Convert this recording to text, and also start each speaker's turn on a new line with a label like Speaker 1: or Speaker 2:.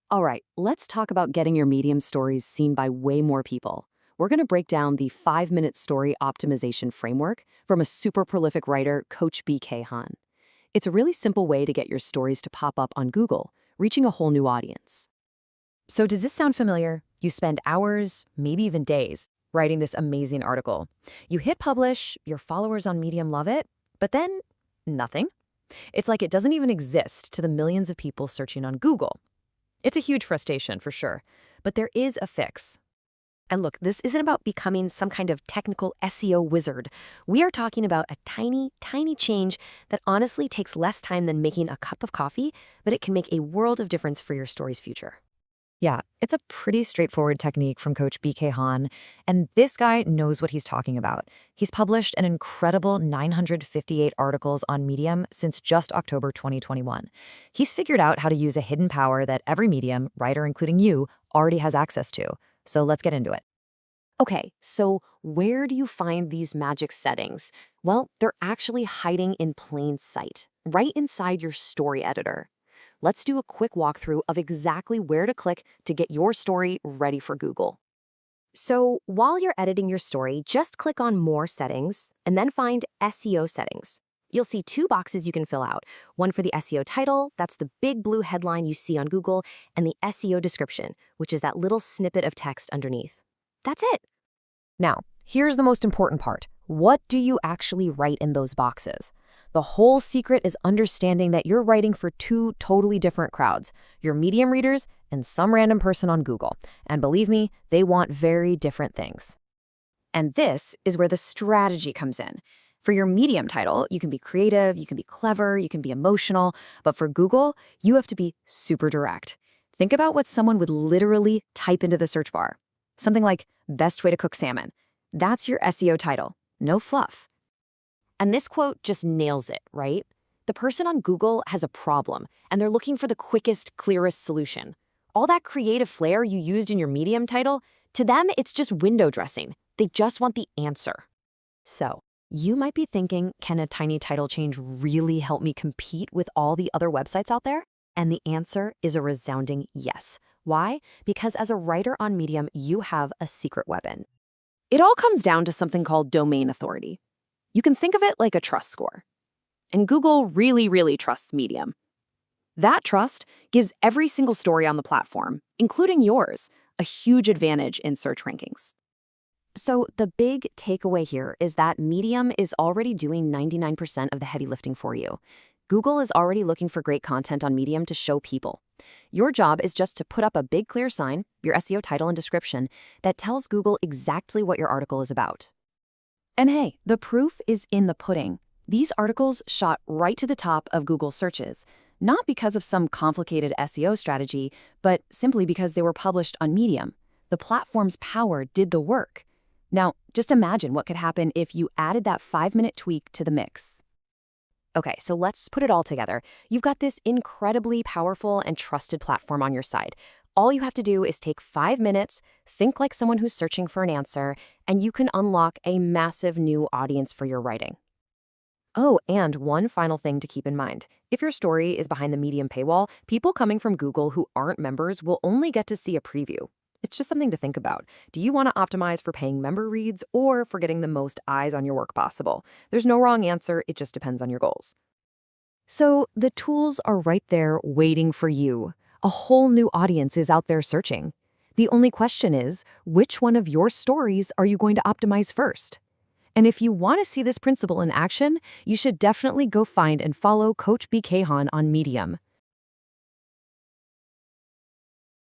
Speaker 1: All right, let's talk about getting your Medium stories seen by way more people. We're going to break down the 5-minute story optimization framework from a super prolific writer, Coach BK Han. It's a really simple way to get your stories to pop up on Google, reaching a whole new audience.
Speaker 2: So does this sound familiar? You spend hours, maybe even days, writing this amazing article. You hit publish, your followers on Medium love it, but then nothing. It's like it doesn't even exist to the millions of people searching on Google. It's a huge frustration for sure, but there is a fix.
Speaker 3: And look, this isn't about becoming some kind of technical SEO wizard. We are talking about a tiny, tiny change that honestly takes less time than making a cup of coffee, but it can make a world of difference for your story's future.
Speaker 2: Yeah, it's a pretty straightforward technique from Coach BK Han, and this guy knows what he's talking about. He's published an incredible 958 articles on Medium since just October 2021. He's figured out how to use a hidden power that every Medium, writer including you, already has access to. So let's get into it.
Speaker 3: Okay, so where do you find these magic settings? Well, they're actually hiding in plain sight, right inside your story editor. Let's do a quick walkthrough of exactly where to click to get your story ready for Google. So while you're editing your story, just click on More Settings and then find SEO Settings. You'll see two boxes you can fill out, one for the SEO title, that's the big blue headline you see on Google, and the SEO description, which is that little snippet of text underneath. That's it.
Speaker 2: Now, here's the most important part. What do you actually write in those boxes? The whole secret is understanding that you're writing for two totally different crowds, your Medium readers and some random person on Google. And believe me, they want very different things. And this is where the strategy comes in. For your Medium title, you can be creative, you can be clever, you can be emotional, but for Google, you have to be super direct. Think about what someone would literally type into the search bar. Something like, best way to cook salmon. That's your SEO title. No fluff.
Speaker 3: And this quote just nails it, right? The person on Google has a problem, and they're looking for the quickest, clearest solution. All that creative flair you used in your Medium title, to them, it's just window dressing. They just want the answer.
Speaker 2: So, you might be thinking, can a tiny title change really help me compete with all the other websites out there? And the answer is a resounding yes. Why? Because as a writer on Medium, you have a secret weapon.
Speaker 3: It all comes down to something called domain authority. You can think of it like a trust score. And Google really, really trusts Medium. That trust gives every single story on the platform, including yours, a huge advantage in search rankings.
Speaker 2: So the big takeaway here is that Medium is already doing 99% of the heavy lifting for you. Google is already looking for great content on Medium to show people. Your job is just to put up a big clear sign, your SEO title and description, that tells Google exactly what your article is about. And hey, the proof is in the pudding. These articles shot right to the top of Google searches, not because of some complicated SEO strategy, but simply because they were published on Medium. The platform's power did the work. Now, just imagine what could happen if you added that 5-minute tweak to the mix. Okay, so let's put it all together. You've got this incredibly powerful and trusted platform on your side. All you have to do is take 5 minutes, think like someone who's searching for an answer, and you can unlock a massive new audience for your writing. Oh, and one final thing to keep in mind. If your story is behind the Medium paywall, people coming from Google who aren't members will only get to see a preview. It's just something to think about. Do you want to optimize for paying member reads or for getting the most eyes on your work possible? There's no wrong answer, it just depends on your goals. So the tools are right there waiting for you. A whole new audience is out there searching. The only question is, which one of your stories are you going to optimize first? And if you want to see this principle in action, you should definitely go find and follow Coach BK Han on Medium.